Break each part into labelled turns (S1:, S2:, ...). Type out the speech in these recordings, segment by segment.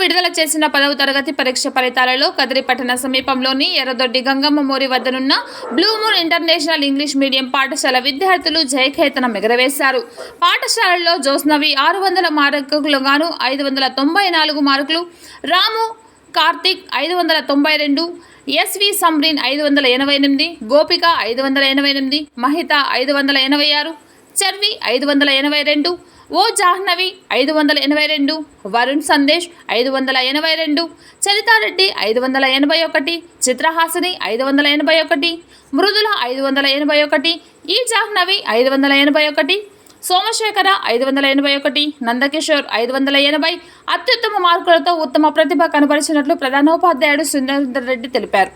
S1: విడుదల చేసిన 10వ తరగతి పరీక్ష ఫలితాలలో కదిరి పట్టణ సమీపంలోని ఎర్రదొడ్డి గంగమ్మ మోరి వద్దనున్న blue moon international English medium పాఠశాల విద్యార్థులు జయకేతనం ఎగరవేశారు. పాఠశాలలో జోస్నవి 600 మార్కులకు గాను 594 మార్కులు, రాము కార్తిక్ 592, ఎస్వి సమ్రీన్ 588, గోపిక 588, మహిత 586, చర్వి 582, ఓ జాహ్నవి 582, వరుణ్ సందేశ్ 582, చరితారెడ్డి 581, చిత్రహాసిని 581, మృదుల 581, ఈ జాహ్నవి 581, సోమశేఖర 581, నందకిషోర్ 580 అత్యుత్తమ మార్కులతో ఉత్తమ ప్రతిభ కనబరిచినట్లు ప్రధానోపాధ్యాయుడు సురేందర్ రెడ్డి తెలిపారు.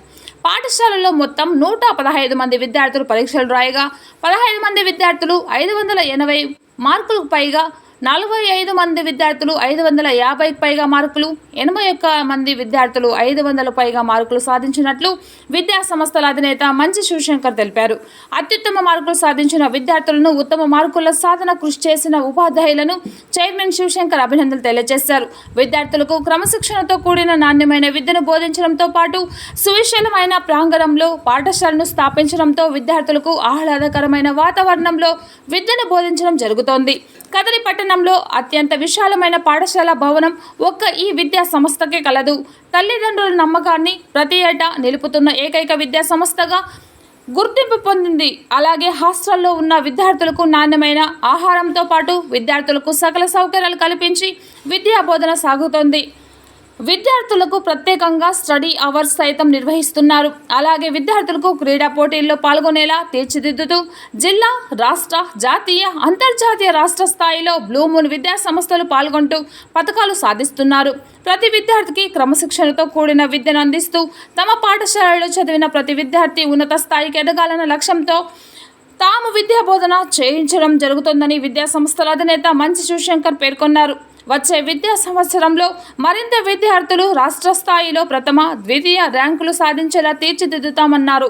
S1: పాఠశాలలో మొత్తం 115 మంది విద్యార్థులు పరీక్షలు రాయగా 15 మంది విద్యార్థులు 580 మార్కులకు పైగా, 45 మంది విద్యార్థులు 550కి పైగా మార్కులు, 81 మంది విద్యార్థులు 500 పైగా మార్కులు సాధించినట్లు విద్యా సంస్థల అధినేత మంచి శివశంకర్ తెలిపారు. అత్యుత్తమ మార్కులు సాధించిన విద్యార్థులను, ఉత్తమ మార్కుల సాధన కృషి చేసిన ఉపాధ్యాయులను చైర్మన్ శివశంకర్ అభినందనలు తెలియజేశారు. విద్యార్థులకు క్రమశిక్షణతో కూడిన నాణ్యమైన విద్యను బోధించడంతో పాటు సువిశాలమైన ప్రాంగణంలో పాఠశాలను స్థాపించడంతో విద్యార్థులకు ఆహ్లాదకరమైన వాతావరణంలో విద్యను బోధించడం జరుగుతోంది. కదిరి పట్టణంలో అత్యంత విశాలమైన పాఠశాల భవనం ఒక్క ఈ విద్యా సంస్థకే కలదు. తల్లిదండ్రుల నమ్మకాన్ని ప్రతి ఏటా నిలుపుతున్న ఏకైక విద్యా సంస్థగా గుర్తింపు పొందింది. అలాగే హాస్టల్లో ఉన్న విద్యార్థులకు నాణ్యమైన ఆహారంతో పాటు విద్యార్థులకు సకల సౌకర్యాలు కల్పించి విద్యా బోధన సాగుతోంది. విద్యార్థులకు ప్రత్యేకంగా స్టడీ అవర్స్ సైతం నిర్వహిస్తున్నారు. అలాగే విద్యార్థులకు క్రీడా పోటీల్లో పాల్గొనేలా తీర్చిదిద్దుతూ జిల్లా, రాష్ట్ర, జాతీయ, అంతర్జాతీయ, రాష్ట్ర స్థాయిలో బ్లూ మూన్ విద్యా సంస్థలు పాల్గొంటూ పథకాలు సాధిస్తున్నారు. ప్రతి విద్యార్థికి క్రమశిక్షణతో కూడిన విద్యను అందిస్తూ తమ పాఠశాలలో చదివిన ప్రతి విద్యార్థి ఉన్నత స్థాయికి ఎదగాలన్న లక్ష్యంతో తాము విద్యా బోధన చేయించడం జరుగుతుందని విద్యా సంస్థల అధినేత మంచి శివశంకర్ పేర్కొన్నారు. వచ్చే విద్యా సంవత్సరంలో మరింత విద్యార్థులు రాష్ట్ర స్థాయిలో ప్రథమ, ద్వితీయ ర్యాంకులు సాధించేలా తీర్చిదిద్దుతామన్నారు.